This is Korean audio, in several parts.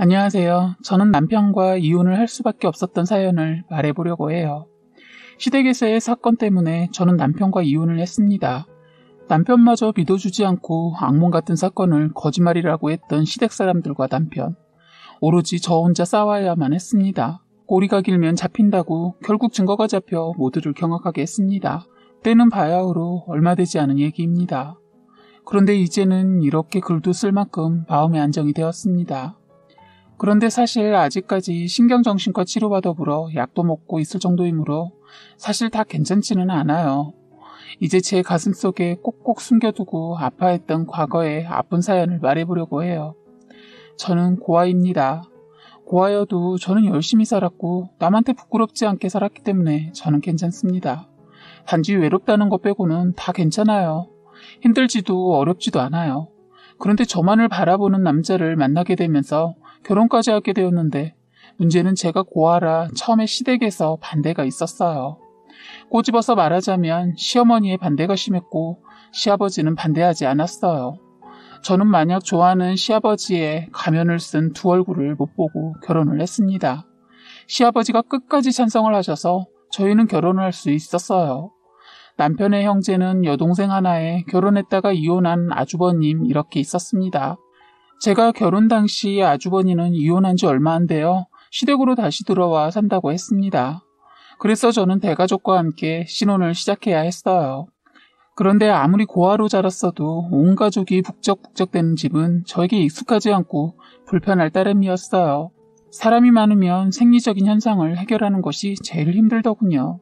안녕하세요. 저는 남편과 이혼을 할 수밖에 없었던 사연을 말해보려고 해요. 시댁에서의 사건 때문에 저는 남편과 이혼을 했습니다. 남편마저 믿어주지 않고 악몽 같은 사건을 거짓말이라고 했던 시댁 사람들과 남편. 오로지 저 혼자 싸워야만 했습니다. 꼬리가 길면 잡힌다고 결국 증거가 잡혀 모두를 경악하게 했습니다. 때는 바야흐로 얼마 되지 않은 얘기입니다. 그런데 이제는 이렇게 글도 쓸 만큼 마음의 안정이 되었습니다. 그런데 사실 아직까지 신경정신과 치료와 더불어 약도 먹고 있을 정도이므로 사실 다 괜찮지는 않아요. 이제 제 가슴속에 꼭꼭 숨겨두고 아파했던 과거의 아픈 사연을 말해보려고 해요. 저는 고아입니다. 고아여도 저는 열심히 살았고 남한테 부끄럽지 않게 살았기 때문에 저는 괜찮습니다. 단지 외롭다는 것 빼고는 다 괜찮아요. 힘들지도 어렵지도 않아요. 그런데 저만을 바라보는 남자를 만나게 되면서 결혼까지 하게 되었는데 문제는 제가 고아라 처음에 시댁에서 반대가 있었어요. 꼬집어서 말하자면 시어머니의 반대가 심했고 시아버지는 반대하지 않았어요. 저는 만약 좋아하는 시아버지의 가면을 쓴 두 얼굴을 못 보고 결혼을 했습니다. 시아버지가 끝까지 찬성을 하셔서 저희는 결혼을 할 수 있었어요. 남편의 형제는 여동생 하나에 결혼했다가 이혼한 아주버님 이렇게 있었습니다. 제가 결혼 당시 아주버니는 이혼한 지 얼마 안 되어 시댁으로 다시 들어와 산다고 했습니다. 그래서 저는 대가족과 함께 신혼을 시작해야 했어요. 그런데 아무리 고아로 자랐어도 온 가족이 북적북적대는 집은 저에게 익숙하지 않고 불편할 따름이었어요. 사람이 많으면 생리적인 현상을 해결하는 것이 제일 힘들더군요.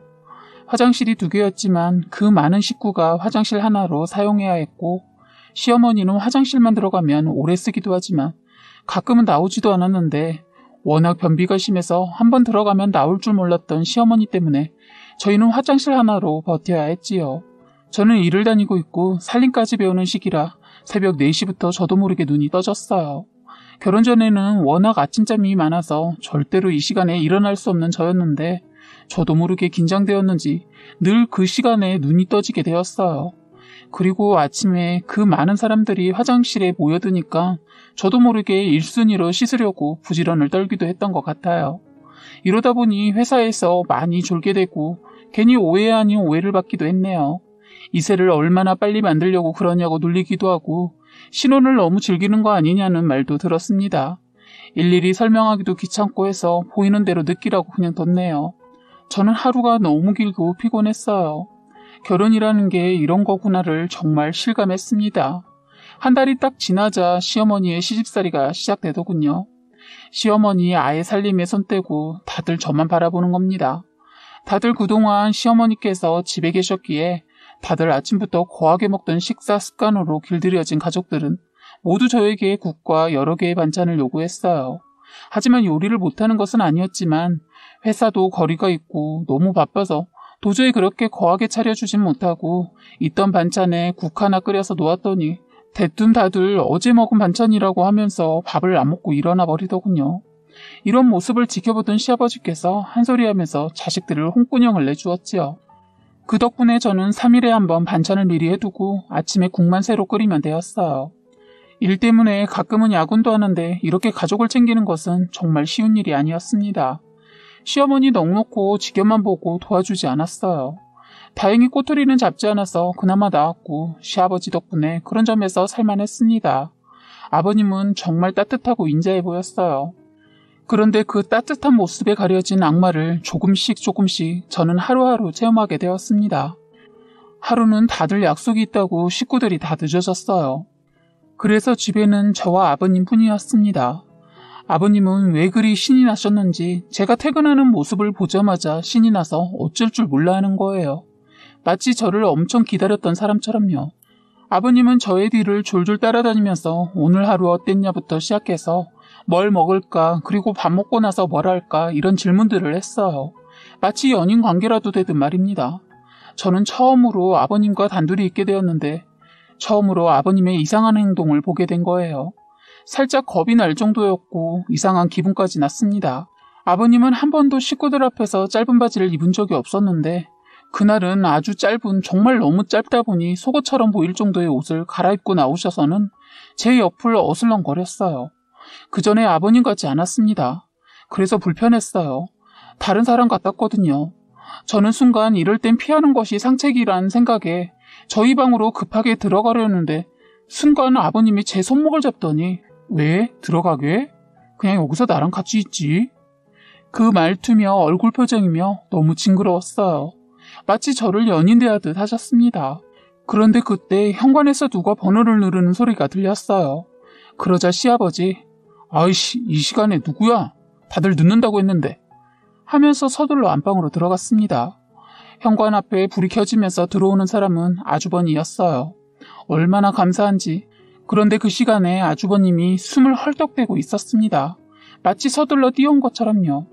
화장실이 2개였지만 그 많은 식구가 화장실 하나로 사용해야 했고 시어머니는 화장실만 들어가면 오래 쓰기도 하지만 가끔은 나오지도 않았는데 워낙 변비가 심해서 한번 들어가면 나올 줄 몰랐던 시어머니 때문에 저희는 화장실 하나로 버텨야 했지요. 저는 일을 다니고 있고 살림까지 배우는 시기라 새벽 4시부터 저도 모르게 눈이 떠졌어요. 결혼 전에는 워낙 아침잠이 많아서 절대로 이 시간에 일어날 수 없는 저였는데 저도 모르게 긴장되었는지 늘 그 시간에 눈이 떠지게 되었어요. 그리고 아침에 그 많은 사람들이 화장실에 모여드니까 저도 모르게 1순위로 씻으려고 부지런을 떨기도 했던 것 같아요. 이러다 보니 회사에서 많이 졸게 되고 괜히 오해 아닌 오해를 받기도 했네요. 이세를 얼마나 빨리 만들려고 그러냐고 놀리기도 하고 신혼을 너무 즐기는 거 아니냐는 말도 들었습니다. 일일이 설명하기도 귀찮고 해서 보이는 대로 느끼라고 그냥 뒀네요. 저는 하루가 너무 길고 피곤했어요. 결혼이라는 게 이런 거구나를 정말 실감했습니다. 한 달이 딱 지나자 시어머니의 시집살이가 시작되더군요. 시어머니 아예 살림에 손 떼고 다들 저만 바라보는 겁니다. 다들 그동안 시어머니께서 집에 계셨기에 다들 아침부터 거하게 먹던 식사 습관으로 길들여진 가족들은 모두 저에게 국과 여러 개의 반찬을 요구했어요. 하지만 요리를 못하는 것은 아니었지만 회사도 거리가 있고 너무 바빠서 도저히 그렇게 거하게 차려주진 못하고 있던 반찬에 국 하나 끓여서 놓았더니 대뜸 다들 어제 먹은 반찬이라고 하면서 밥을 안 먹고 일어나 버리더군요. 이런 모습을 지켜보던 시아버지께서 한소리하면서 자식들을 홍군형을 내주었지요. 그 덕분에 저는 3일에 한 번 반찬을 미리 해두고 아침에 국만 새로 끓이면 되었어요. 일 때문에 가끔은 야근도 하는데 이렇게 가족을 챙기는 것은 정말 쉬운 일이 아니었습니다. 시어머니 넉넉고 직연만 보고 도와주지 않았어요. 다행히 꼬투리는 잡지 않아서 그나마 나았고 시아버지 덕분에 그런 점에서 살만했습니다. 아버님은 정말 따뜻하고 인자해 보였어요. 그런데 그 따뜻한 모습에 가려진 악마를 조금씩 저는 하루하루 체험하게 되었습니다. 하루는 다들 약속이 있다고 식구들이 다 늦어졌어요. 그래서 집에는 저와 아버님 뿐이었습니다. 아버님은 왜 그리 신이 나셨는지 제가 퇴근하는 모습을 보자마자 신이 나서 어쩔 줄 몰라 하는 거예요. 마치 저를 엄청 기다렸던 사람처럼요. 아버님은 저의 뒤를 졸졸 따라다니면서 오늘 하루 어땠냐부터 시작해서 뭘 먹을까 그리고 밥 먹고 나서 뭘 할까 이런 질문들을 했어요. 마치 연인 관계라도 되듯 말입니다. 저는 처음으로 아버님과 단둘이 있게 되었는데 처음으로 아버님의 이상한 행동을 보게 된 거예요. 살짝 겁이 날 정도였고 이상한 기분까지 났습니다. 아버님은 한 번도 식구들 앞에서 짧은 바지를 입은 적이 없었는데 그날은 아주 짧은 정말 너무 짧다 보니 속옷처럼 보일 정도의 옷을 갈아입고 나오셔서는 제 옆을 어슬렁거렸어요. 그 전에 아버님 같지 않았습니다. 그래서 불편했어요. 다른 사람 같았거든요. 저는 순간 이럴 땐 피하는 것이 상책이란 생각에 저희 방으로 급하게 들어가려는데 순간 아버님이 제 손목을 잡더니 왜? 들어가게? 그냥 여기서 나랑 같이 있지. 그 말투며 얼굴 표정이며 너무 징그러웠어요. 마치 저를 연인 대하듯 하셨습니다. 그런데 그때 현관에서 누가 번호를 누르는 소리가 들렸어요. 그러자 시아버지, 아이씨, 이 시간에 누구야? 다들 늦는다고 했는데. 하면서 서둘러 안방으로 들어갔습니다. 현관 앞에 불이 켜지면서 들어오는 사람은 아주버니였어요. 얼마나 감사한지. 그런데 그 시간에 아주버님이 숨을 헐떡대고 있었습니다. 마치 서둘러 뛰어온 것처럼요.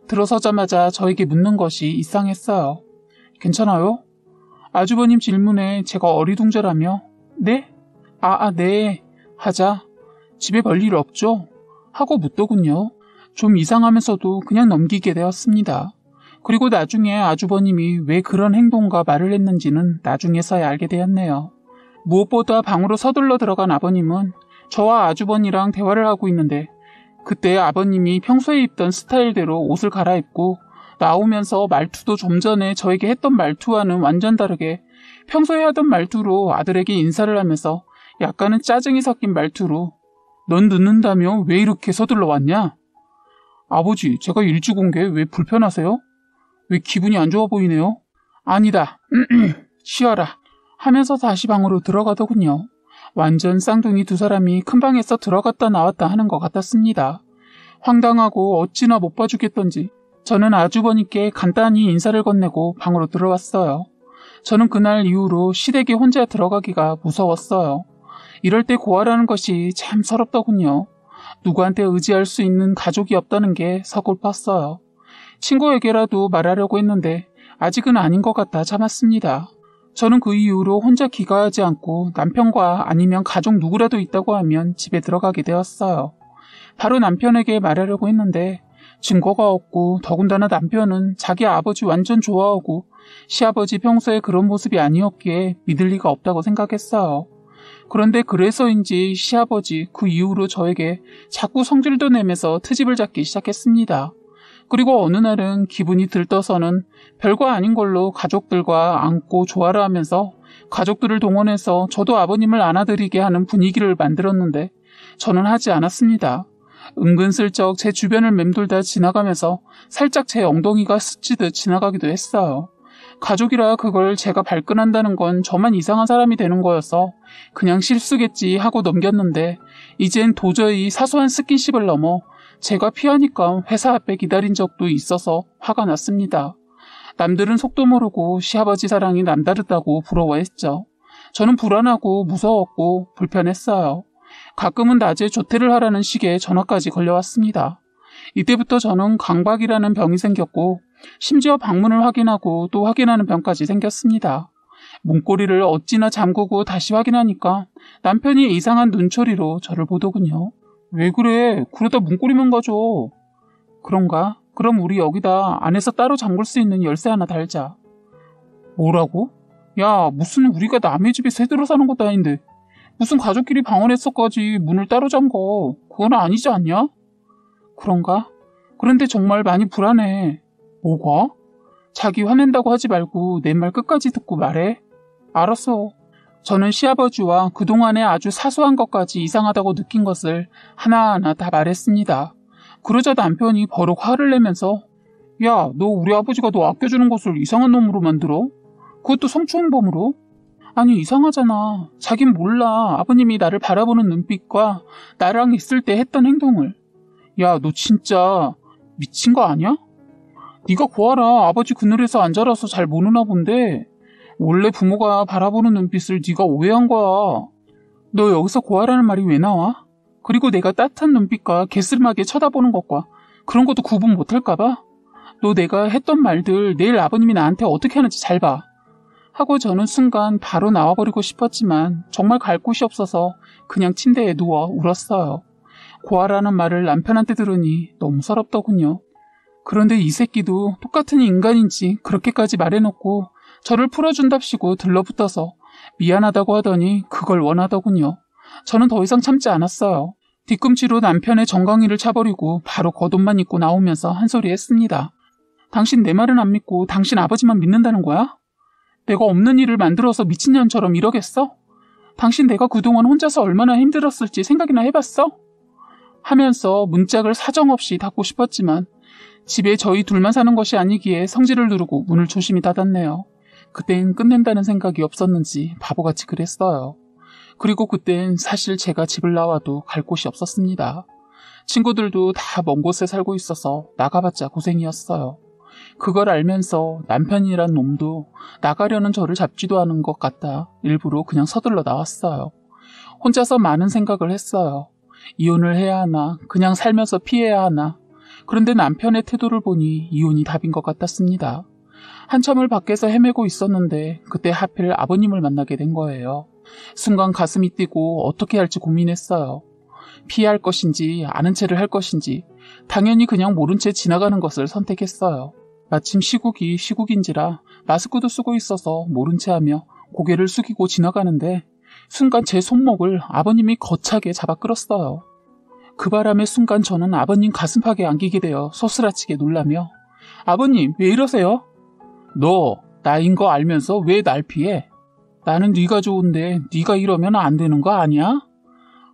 들어서자마자 저에게 묻는 것이 이상했어요. 괜찮아요? 아주버님 질문에 제가 어리둥절하며 네? 네 하자 집에 별일 없죠? 하고 묻더군요. 좀 이상하면서도 그냥 넘기게 되었습니다. 그리고 나중에 아주버님이 왜 그런 행동과 말을 했는지는 나중에서야 알게 되었네요. 무엇보다 방으로 서둘러 들어간 아버님은 저와 아주버니랑 대화를 하고 있는데 그때 아버님이 평소에 입던 스타일대로 옷을 갈아입고 나오면서 말투도 좀 전에 저에게 했던 말투와는 완전 다르게 평소에 하던 말투로 아들에게 인사를 하면서 약간은 짜증이 섞인 말투로 넌 늦는다며 왜 이렇게 서둘러 왔냐? 아버지, 제가 일찍 온 게 왜 불편하세요? 왜 기분이 안 좋아 보이네요? 아니다. 쉬어라. 하면서 다시 방으로 들어가더군요. 완전 쌍둥이 두 사람이 큰 방에서 들어갔다 나왔다 하는 것 같았습니다. 황당하고 어찌나 못 봐주겠던지 저는 아주버님께 간단히 인사를 건네고 방으로 들어왔어요. 저는 그날 이후로 시댁에 혼자 들어가기가 무서웠어요. 이럴 때 고아라는 것이 참 서럽더군요. 누구한테 의지할 수 있는 가족이 없다는 게 서글펐어요. 친구에게라도 말하려고 했는데 아직은 아닌 것 같아 참았습니다. 저는 그 이후로 혼자 귀가하지 않고 남편과 아니면 가족 누구라도 있다고 하면 집에 들어가게 되었어요. 바로 남편에게 말하려고 했는데 증거가 없고 더군다나 남편은 자기 아버지 완전 좋아하고 시아버지 평소에 그런 모습이 아니었기에 믿을 리가 없다고 생각했어요. 그런데 그래서인지 시아버지 그 이후로 저에게 자꾸 성질도 내면서 트집을 잡기 시작했습니다. 그리고 어느 날은 기분이 들떠서는 별거 아닌 걸로 가족들과 안고 조화를 하면서 가족들을 동원해서 저도 아버님을 안아드리게 하는 분위기를 만들었는데 저는 하지 않았습니다. 은근슬쩍 제 주변을 맴돌다 지나가면서 살짝 제 엉덩이가 스치듯 지나가기도 했어요. 가족이라 그걸 제가 발끈한다는 건 저만 이상한 사람이 되는 거여서 그냥 실수겠지 하고 넘겼는데 이젠 도저히 사소한 스킨십을 넘어 제가 피하니까 회사 앞에 기다린 적도 있어서 화가 났습니다. 남들은 속도 모르고 시아버지 사랑이 남다르다고 부러워했죠. 저는 불안하고 무서웠고 불편했어요. 가끔은 낮에 조퇴를 하라는 식의 전화까지 걸려왔습니다. 이때부터 저는 강박이라는 병이 생겼고 심지어 방문을 확인하고 또 확인하는 병까지 생겼습니다. 문고리를 어찌나 잠그고 다시 확인하니까 남편이 이상한 눈초리로 저를 보더군요. 왜 그래? 그러다 문고리만 가져. 그런가? 그럼 우리 여기다 안에서 따로 잠글 수 있는 열쇠 하나 달자. 뭐라고? 야, 무슨 우리가 남의 집에 새들어 사는 것도 아닌데 무슨 가족끼리 방언했어까지 문을 따로 잠궈. 그건 아니지 않냐? 그런가? 그런데 정말 많이 불안해. 뭐가? 자기 화낸다고 하지 말고 내 말 끝까지 듣고 말해. 알았어. 저는 시아버지와 그동안에 아주 사소한 것까지 이상하다고 느낀 것을 하나하나 다 말했습니다. 그러자 남편이 버럭 화를 내면서 야, 너 우리 아버지가 너 아껴주는 것을 이상한 놈으로 만들어? 그것도 성추행범으로? 아니 이상하잖아. 자긴 몰라. 아버님이 나를 바라보는 눈빛과 나랑 있을 때 했던 행동을. 야, 너 진짜 미친 거 아니야? 네가 고아라 아버지 그늘에서 안 자라서 잘 모르나 본데 원래 부모가 바라보는 눈빛을 네가 오해한 거야. 너 여기서 고아라는 말이 왜 나와? 그리고 내가 따뜻한 눈빛과 개스름하게 쳐다보는 것과 그런 것도 구분 못할까 봐? 너 내가 했던 말들 내일 아버님이 나한테 어떻게 하는지 잘 봐. 하고 저는 순간 바로 나와버리고 싶었지만 정말 갈 곳이 없어서 그냥 침대에 누워 울었어요. 고아라는 말을 남편한테 들으니 너무 서럽더군요. 그런데 이 새끼도 똑같은 인간인지 그렇게까지 말해놓고 저를 풀어준답시고 들러붙어서 미안하다고 하더니 그걸 원하더군요. 저는 더 이상 참지 않았어요. 뒤꿈치로 남편의 정강이를 차버리고 바로 겉옷만 입고 나오면서 한 소리 했습니다. 당신 내 말은 안 믿고 당신 아버지만 믿는다는 거야? 내가 없는 일을 만들어서 미친년처럼 이러겠어? 당신 내가 그동안 혼자서 얼마나 힘들었을지 생각이나 해봤어? 하면서 문짝을 사정없이 닫고 싶었지만 집에 저희 둘만 사는 것이 아니기에 성질을 누르고 문을 조심히 닫았네요. 그땐 끝낸다는 생각이 없었는지 바보같이 그랬어요. 그리고 그땐 사실 제가 집을 나와도 갈 곳이 없었습니다. 친구들도 다 먼 곳에 살고 있어서 나가봤자 고생이었어요. 그걸 알면서 남편이란 놈도 나가려는 저를 잡지도 않은 것 같다 일부러 그냥 서둘러 나왔어요. 혼자서 많은 생각을 했어요. 이혼을 해야 하나, 그냥 살면서 피해야 하나. 그런데 남편의 태도를 보니 이혼이 답인 것 같았습니다. 한참을 밖에서 헤매고 있었는데 그때 하필 아버님을 만나게 된 거예요. 순간 가슴이 뛰고 어떻게 할지 고민했어요. 피할 것인지 아는 체를 할 것인지 당연히 그냥 모른 채 지나가는 것을 선택했어요. 마침 시국이 시국인지라 마스크도 쓰고 있어서 모른 채 하며 고개를 숙이고 지나가는데 순간 제 손목을 아버님이 거차게 잡아 끌었어요. 그 바람에 순간 저는 아버님 가슴팍에 안기게 되어 소스라치게 놀라며 아버님 왜 이러세요? 너 나인 거 알면서 왜 날 피해? 나는 네가 좋은데 네가 이러면 안 되는 거 아니야?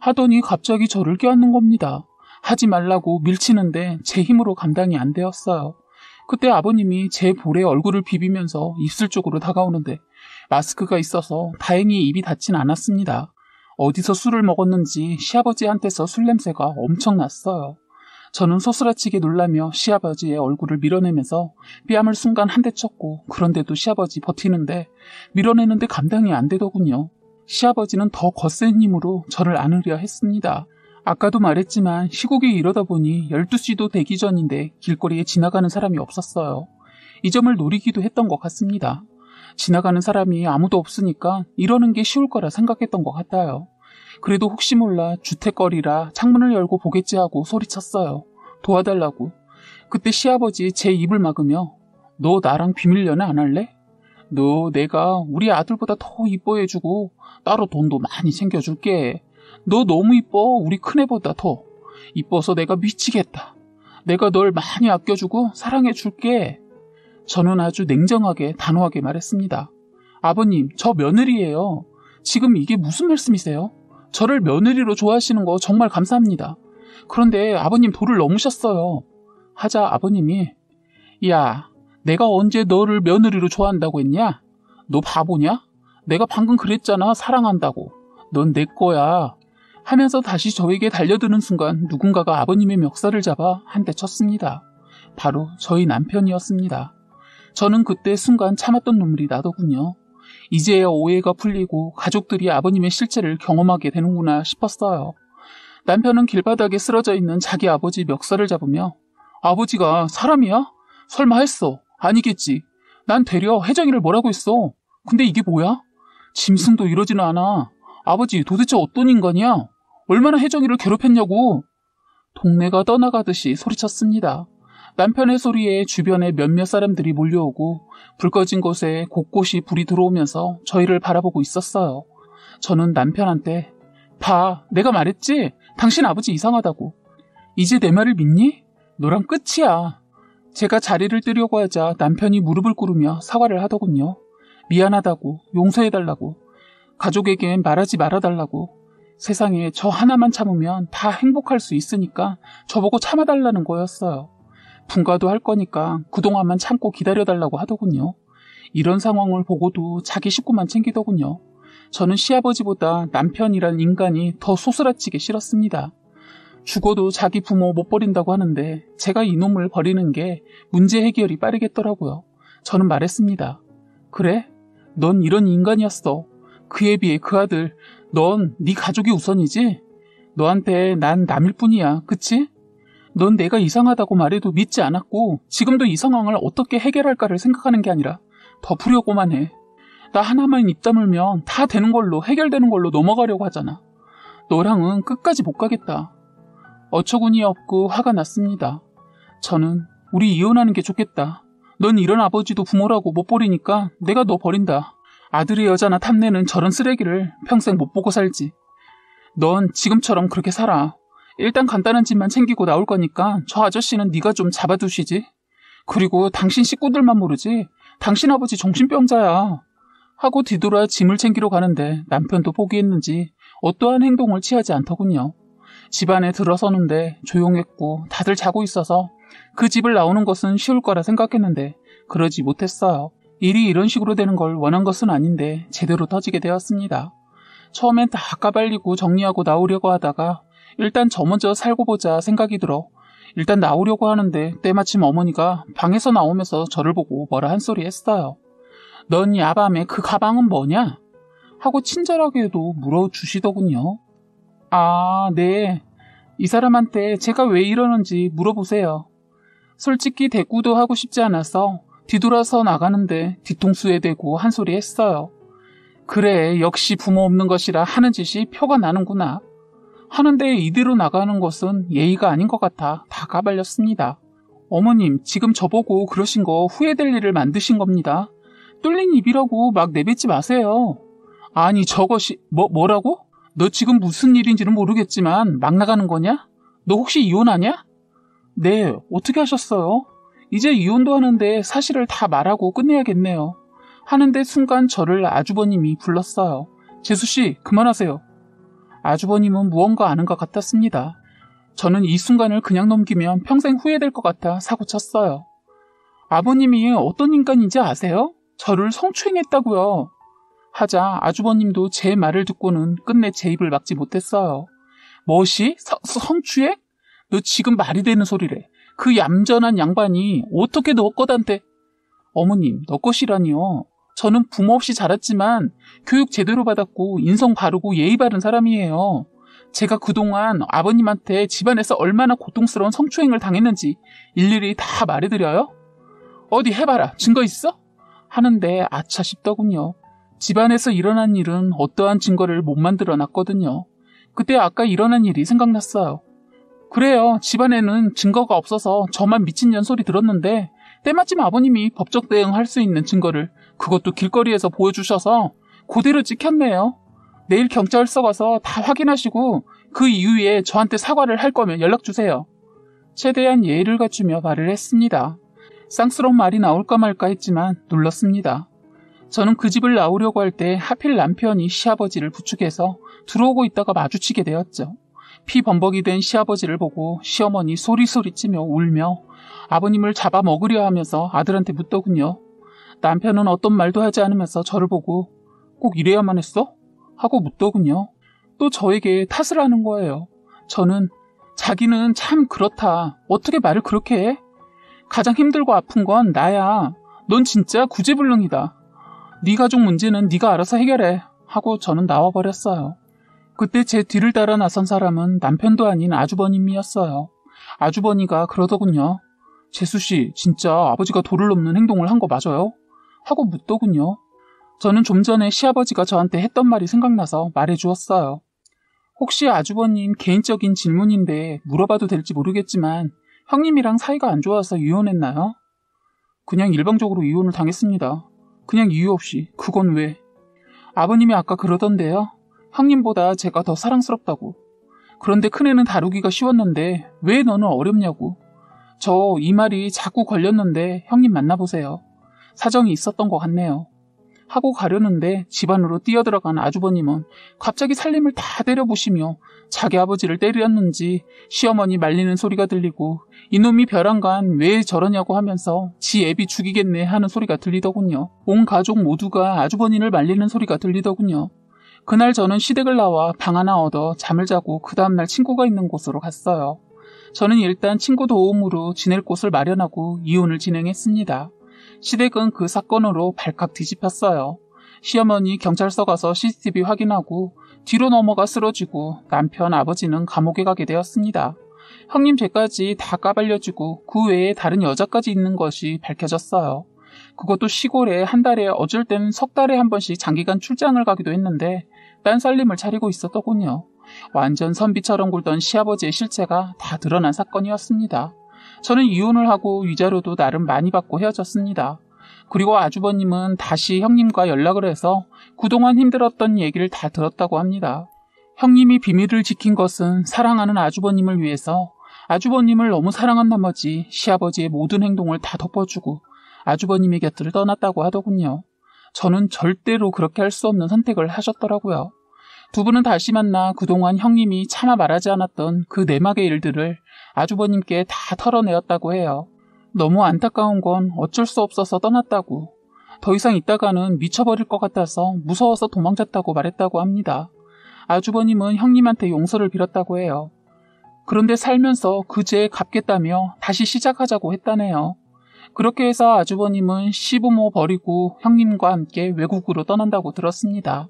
하더니 갑자기 저를 껴안는 겁니다. 하지 말라고 밀치는데 제 힘으로 감당이 안 되었어요. 그때 아버님이 제 볼에 얼굴을 비비면서 입술 쪽으로 다가오는데 마스크가 있어서 다행히 입이 닿진 않았습니다. 어디서 술을 먹었는지 시아버지한테서 술 냄새가 엄청 났어요. 저는 소스라치게 놀라며 시아버지의 얼굴을 밀어내면서 뺨을 순간 한 대 쳤고 그런데도 시아버지 버티는데 밀어내는데 감당이 안 되더군요. 시아버지는 더 거센 힘으로 저를 안으려 했습니다. 아까도 말했지만 시국이 이러다 보니 12시도 되기 전인데 길거리에 지나가는 사람이 없었어요. 이 점을 노리기도 했던 것 같습니다. 지나가는 사람이 아무도 없으니까 이러는 게 쉬울 거라 생각했던 것 같아요. 그래도 혹시 몰라 주택거리라 창문을 열고 보겠지 하고 소리쳤어요. 도와달라고. 그때 시아버지 제 입을 막으며 너 나랑 비밀 연애 안 할래? 너 내가 우리 아들보다 더 이뻐해주고 따로 돈도 많이 챙겨줄게. 너 너무 이뻐. 우리 큰애보다 더. 이뻐서 내가 미치겠다. 내가 널 많이 아껴주고 사랑해줄게. 저는 아주 냉정하게 단호하게 말했습니다. 아버님, 저 며느리예요. 지금 이게 무슨 말씀이세요? 저를 며느리로 좋아하시는 거 정말 감사합니다. 그런데 아버님 도를 넘으셨어요. 하자 아버님이 야, 내가 언제 너를 며느리로 좋아한다고 했냐? 너 바보냐? 내가 방금 그랬잖아. 사랑한다고. 넌 내 거야. 하면서 다시 저에게 달려드는 순간 누군가가 아버님의 멱살을 잡아 한 대 쳤습니다. 바로 저희 남편이었습니다. 저는 그때 순간 참았던 눈물이 나더군요. 이제야 오해가 풀리고 가족들이 아버님의 실체를 경험하게 되는구나 싶었어요. 남편은 길바닥에 쓰러져 있는 자기 아버지 멱살을 잡으며 아버지가 사람이야? 설마 했어. 아니겠지. 난 되려 혜정이를 뭐라고 했어. 근데 이게 뭐야? 짐승도 이러지는 않아. 아버지 도대체 어떤 인간이야? 얼마나 혜정이를 괴롭혔냐고. 동네가 떠나가듯이 소리쳤습니다. 남편의 소리에 주변에 몇몇 사람들이 몰려오고 불 꺼진 곳에 곳곳이 불이 들어오면서 저희를 바라보고 있었어요. 저는 남편한테 봐, 내가 말했지? 당신 아버지 이상하다고. 이제 내 말을 믿니? 너랑 끝이야. 제가 자리를 뜨려고 하자 남편이 무릎을 꿇으며 사과를 하더군요. 미안하다고, 용서해달라고, 가족에겐 말하지 말아달라고. 세상에 저 하나만 참으면 다 행복할 수 있으니까 저보고 참아달라는 거였어요. 분가도 할 거니까 그동안만 참고 기다려달라고 하더군요. 이런 상황을 보고도 자기 식구만 챙기더군요. 저는 시아버지보다 남편이란 인간이 더 소스라치게 싫었습니다. 죽어도 자기 부모 못 버린다고 하는데 제가 이놈을 버리는 게 문제 해결이 빠르겠더라고요. 저는 말했습니다. 그래? 넌 이런 인간이었어. 그에 비해 그 아들, 넌 네 가족이 우선이지? 너한테 난 남일 뿐이야. 그치? 넌 내가 이상하다고 말해도 믿지 않았고 지금도 이 상황을 어떻게 해결할까를 생각하는 게 아니라 덮으려고만 해. 나 하나만 입 다물면 다 되는 걸로 해결되는 걸로 넘어가려고 하잖아. 너랑은 끝까지 못 가겠다. 어처구니 없고 화가 났습니다. 저는 우리 이혼하는 게 좋겠다. 넌 이런 아버지도 부모라고 못 버리니까 내가 너 버린다. 아들의 여자나 탐내는 저런 쓰레기를 평생 못 보고 살지. 넌 지금처럼 그렇게 살아. 일단 간단한 짐만 챙기고 나올 거니까 저 아저씨는 네가 좀 잡아두시지. 그리고 당신 식구들만 모르지 당신 아버지 정신병자야. 하고 뒤돌아 짐을 챙기러 가는데 남편도 포기했는지 어떠한 행동을 취하지 않더군요. 집 안에 들어서는데 조용했고 다들 자고 있어서 그 집을 나오는 것은 쉬울 거라 생각했는데 그러지 못했어요. 일이 이런 식으로 되는 걸 원한 것은 아닌데 제대로 터지게 되었습니다. 처음엔 다 까발리고 정리하고 나오려고 하다가 일단 저 먼저 살고 보자 생각이 들어 일단 나오려고 하는데 때마침 어머니가 방에서 나오면서 저를 보고 뭐라 한 소리 했어요. 넌 야밤에 그 가방은 뭐냐? 하고 친절하게도 물어주시더군요. 아, 네. 이 사람한테 제가 왜 이러는지 물어보세요. 솔직히 대꾸도 하고 싶지 않아서 뒤돌아서 나가는데 뒤통수에 대고 한 소리 했어요. 그래, 역시 부모 없는 것이라 하는 짓이 표가 나는구나. 하는데 이대로 나가는 것은 예의가 아닌 것 같아 다 까발렸습니다. 어머님, 지금 저보고 그러신 거 후회될 일을 만드신 겁니다. 뚫린 입이라고 막 내뱉지 마세요. 아니, 저것이 뭐라고? 너 지금 무슨 일인지는 모르겠지만 막 나가는 거냐? 너 혹시 이혼하냐? 네, 어떻게 하셨어요? 이제 이혼도 하는데 사실을 다 말하고 끝내야겠네요. 하는데 순간 저를 아주버님이 불렀어요. 재수씨, 그만하세요. 아주버님은 무언가 아는 것 같았습니다. 저는 이 순간을 그냥 넘기면 평생 후회될 것 같아 사고쳤어요. 아버님이 어떤 인간인지 아세요? 저를 성추행했다고요. 하자 아주버님도 제 말을 듣고는 끝내 제 입을 막지 못했어요. 뭐시? 성추행? 너 지금 말이 되는 소리래. 그 얌전한 양반이 어떻게 너 것한테... 어머님, 너 것이라니요. 저는 부모 없이 자랐지만 교육 제대로 받았고 인성 바르고 예의 바른 사람이에요. 제가 그동안 아버님한테 집안에서 얼마나 고통스러운 성추행을 당했는지 일일이 다 말해드려요? 어디 해봐라. 증거 있어? 하는데 아차 싶더군요. 집안에서 일어난 일은 어떠한 증거를 못 만들어놨거든요. 그때 아까 일어난 일이 생각났어요. 그래요. 집안에는 증거가 없어서 저만 미친년 소리 들었는데 때마침 아버님이 법적 대응할 수 있는 증거를 그것도 길거리에서 보여주셔서 그대로 찍혔네요. 내일 경찰서 가서 다 확인하시고 그 이후에 저한테 사과를 할 거면 연락주세요. 최대한 예의를 갖추며 말을 했습니다. 쌍스러운 말이 나올까 말까 했지만 놀랐습니다. 저는 그 집을 나오려고 할 때 하필 남편이 시아버지를 부축해서 들어오고 있다가 마주치게 되었죠. 피 범벅이 된 시아버지를 보고 시어머니 소리소리치며 울며 아버님을 잡아먹으려 하면서 아들한테 묻더군요. 남편은 어떤 말도 하지 않으면서 저를 보고 꼭 이래야만 했어? 하고 묻더군요. 또 저에게 탓을 하는 거예요. 저는 자기는 참 그렇다. 어떻게 말을 그렇게 해? 가장 힘들고 아픈 건 나야. 넌 진짜 구제불능이다. 네 가족 문제는 네가 알아서 해결해. 하고 저는 나와버렸어요. 그때 제 뒤를 따라 나선 사람은 남편도 아닌 아주버님이었어요. 아주버니가 그러더군요. 재수씨, 진짜 아버지가 도를 넘는 행동을 한 거 맞아요? 하고 묻더군요. 저는 좀 전에 시아버지가 저한테 했던 말이 생각나서 말해주었어요. 혹시 아주버님 개인적인 질문인데 물어봐도 될지 모르겠지만 형님이랑 사이가 안 좋아서 이혼했나요? 그냥 일방적으로 이혼을 당했습니다. 그냥 이유 없이. 그건 왜? 아버님이 아까 그러던데요. 형님보다 제가 더 사랑스럽다고. 그런데 큰애는 다루기가 쉬웠는데 왜 너는 어렵냐고. 저 이 말이 자꾸 걸렸는데 형님 만나보세요. 사정이 있었던 것 같네요. 하고 가려는데 집 안으로 뛰어들어간 아주버님은 갑자기 살림을 다 때려부시며 자기 아버지를 때렸는지 시어머니 말리는 소리가 들리고 이놈이 벼랑간 왜 저러냐고 하면서 지 애비 죽이겠네 하는 소리가 들리더군요. 온 가족 모두가 아주버니를 말리는 소리가 들리더군요. 그날 저는 시댁을 나와 방 하나 얻어 잠을 자고 그 다음날 친구가 있는 곳으로 갔어요. 저는 일단 친구 도움으로 지낼 곳을 마련하고 이혼을 진행했습니다. 시댁은 그 사건으로 발칵 뒤집혔어요. 시어머니 경찰서 가서 CCTV 확인하고 뒤로 넘어가 쓰러지고 남편 아버지는 감옥에 가게 되었습니다. 형님 죄까지 다 까발려지고 그 외에 다른 여자까지 있는 것이 밝혀졌어요. 그것도 시골에 한 달에 어쩔 땐 석 달에 한 번씩 장기간 출장을 가기도 했는데 딴 살림을 차리고 있었더군요. 완전 선비처럼 굴던 시아버지의 실체가 다 드러난 사건이었습니다. 저는 이혼을 하고 위자료도 나름 많이 받고 헤어졌습니다. 그리고 아주버님은 다시 형님과 연락을 해서 그동안 힘들었던 얘기를 다 들었다고 합니다. 형님이 비밀을 지킨 것은 사랑하는 아주버님을 위해서 아주버님을 너무 사랑한 나머지 시아버지의 모든 행동을 다 덮어주고 아주버님의 곁을 떠났다고 하더군요. 저는 절대로 그렇게 할 수 없는 선택을 하셨더라고요. 두 분은 다시 만나 그동안 형님이 차마 말하지 않았던 그 내막의 일들을 아주버님께 다 털어내었다고 해요. 너무 안타까운 건 어쩔 수 없어서 떠났다고, 더 이상 있다가는 미쳐버릴 것 같아서 무서워서 도망쳤다고 말했다고 합니다. 아주버님은 형님한테 용서를 빌었다고 해요. 그런데 살면서 그 죄에 갚겠다며 다시 시작하자고 했다네요. 그렇게 해서 아주버님은 시부모 버리고 형님과 함께 외국으로 떠난다고 들었습니다.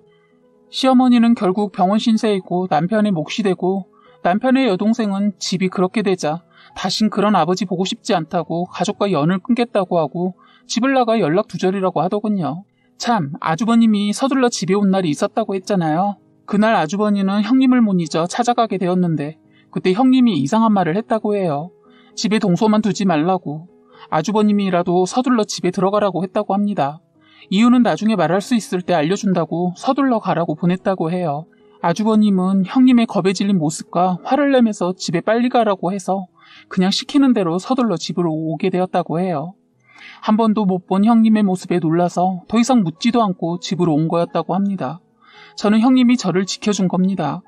시어머니는 결국 병원 신세이고 남편의 몫이 되고, 남편의 여동생은 집이 그렇게 되자 다신 그런 아버지 보고 싶지 않다고 가족과 연을 끊겠다고 하고 집을 나가 연락 두절이라고 하더군요. 참, 아주버님이 서둘러 집에 온 날이 있었다고 했잖아요. 그날 아주버니는 형님을 못 잊어 찾아가게 되었는데 그때 형님이 이상한 말을 했다고 해요. 집에 동서만 두지 말라고, 아주버님이라도 서둘러 집에 들어가라고 했다고 합니다. 이유는 나중에 말할 수 있을 때 알려준다고 서둘러 가라고 보냈다고 해요. 아주버님은 형님의 겁에 질린 모습과 화를 내면서 집에 빨리 가라고 해서 그냥 시키는 대로 서둘러 집으로 오게 되었다고 해요. 한 번도 못 본 형님의 모습에 놀라서 더 이상 묻지도 않고 집으로 온 거였다고 합니다. 저는 형님이 저를 지켜준 겁니다.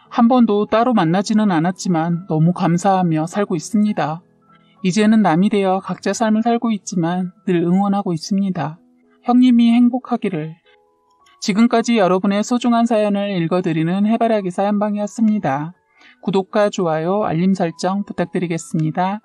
한 번도 따로 만나지는 않았지만 너무 감사하며 살고 있습니다. 이제는 남이 되어 각자 삶을 살고 있지만 늘 응원하고 있습니다. 형님이 행복하기를. 지금까지 여러분의 소중한 사연을 읽어드리는 해바라기 사연방이었습니다. 구독과 좋아요, 알림 설정 부탁드리겠습니다.